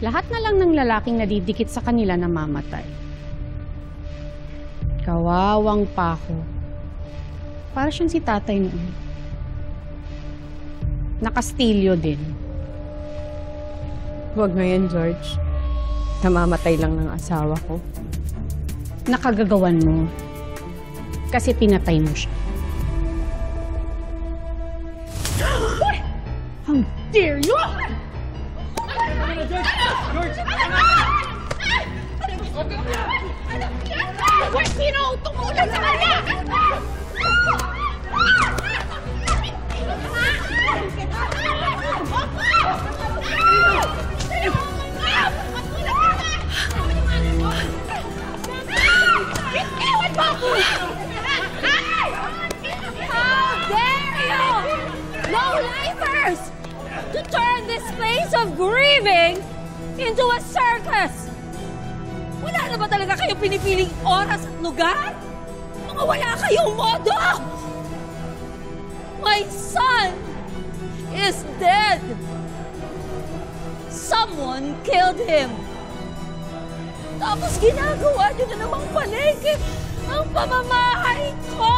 Lahat na lang ng lalaking nadidikit sa kanila namamatay. Kawawang Paco. Para siyang si tatay noon. Nakastilyo din. Huwag ngayon, George. Namamatay lang ng asawa ko. Nakagagawan mo. Kasi pinatay mo siya. How dare you! George! Sino tumulan sa kanya? How dare you! Low-lifers! To turn this place of grieving into a circus! Wala na ba talaga kayong pinipiling oras at lugar? Mga wala kayong modo! My son is dead! Someone killed him! Tapos ginagawa niyo na namang palengke ang pamamahay ko!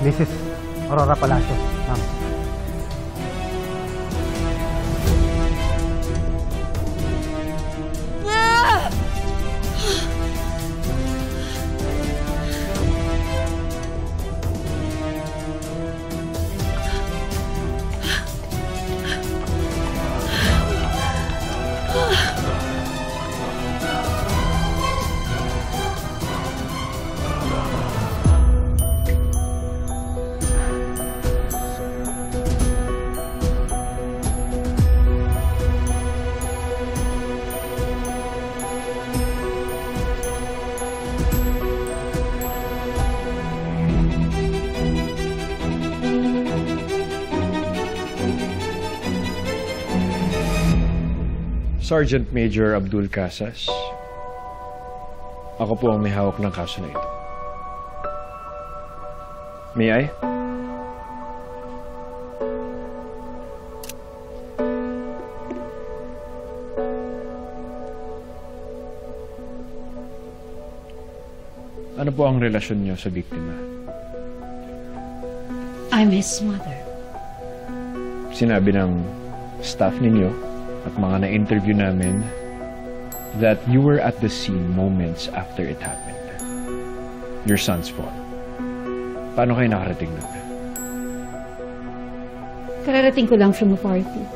This is Aurora Palacio, ma'am. Ah! Sergeant Major Abdul Casas. Ako po ang may hawak ng kaso na ito. May I? Ano po ang relasyon niyo sa biktima? I'm his mother. Sinabi ng staff ninyo at mga na-interview namin that you were at the scene moments after it happened. Your son's fall. Paano kayo nakarating nun? Kararating ko lang from a party.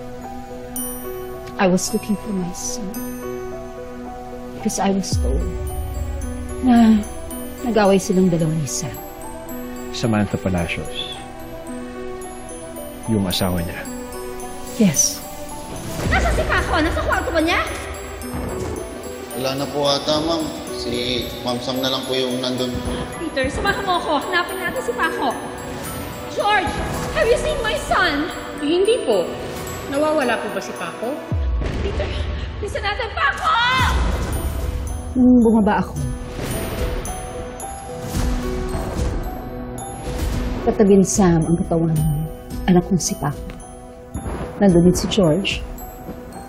I was looking for my son. Because I was told na nag-away silang dalawa ni Sam. Samantha Palacios. Yung asawa niya. Yes. Nasa si Paco? Nasa kwarto ba niya? Wala na po ata, ma'am. Si Ma'am Sam na lang po yung nandun. Peter, samahan mo ako. Hanapin natin si Paco. George, have you seen my son? Hindi po. Nawawala po ba si Paco? Peter, bisa natin Paco! Nung bumaba ako, katabi ni Sam ang katawan ng anak kong si Paco. Nandun din si George,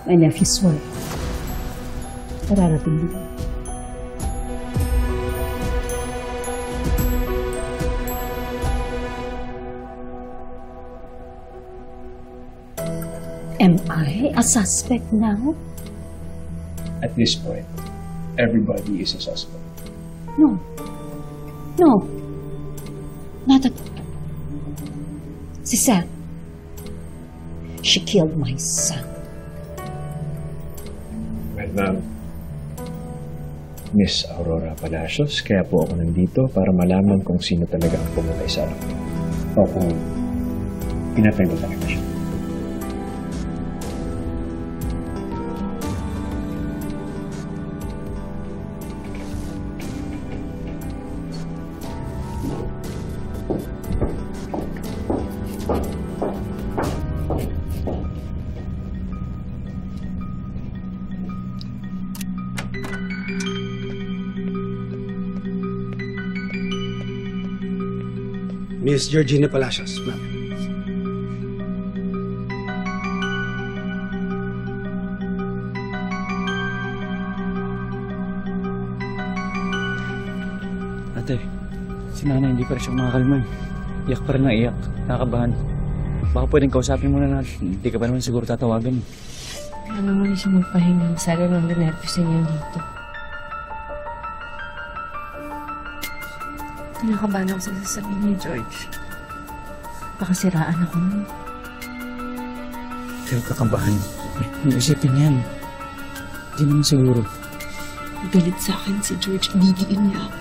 my nephew's wife. Kararating din. Am I a suspect now? At this point, everybody is a suspect. No. No. Not at all. Si Sam. She killed my son. Well, ma'am, Miss Aurora Palacios, kaya po ako nandito para malaman kung sino talaga ang pumatay sa anak ko. O kung pinatay mo talaga siya. Miss Georgina Palacios, ma'am. Ate, si nanay hindi pa rin siya makakalman. Iyak pa rin na iyak. Nakakabahan. Baka pwedeng kausapin mo na natin. Hindi ka pa naman siguro tatawagan. Ano mo siya magpahinga? Sana nang nervous niya dito. Kinakabahan ako sa sasabihin ni George. Baka siraan ako nun. Pero kakabahan. Isipin yan. Hindi naman siguro. Galit sa akin si George. Didiin niya ako.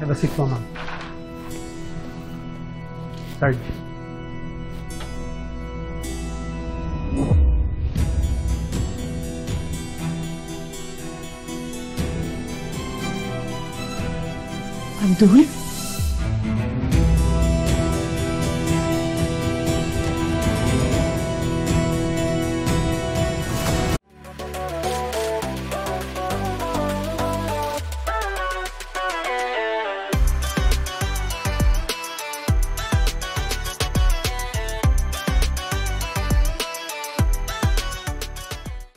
Have a seat po, ma'am. Sarge. Abdul?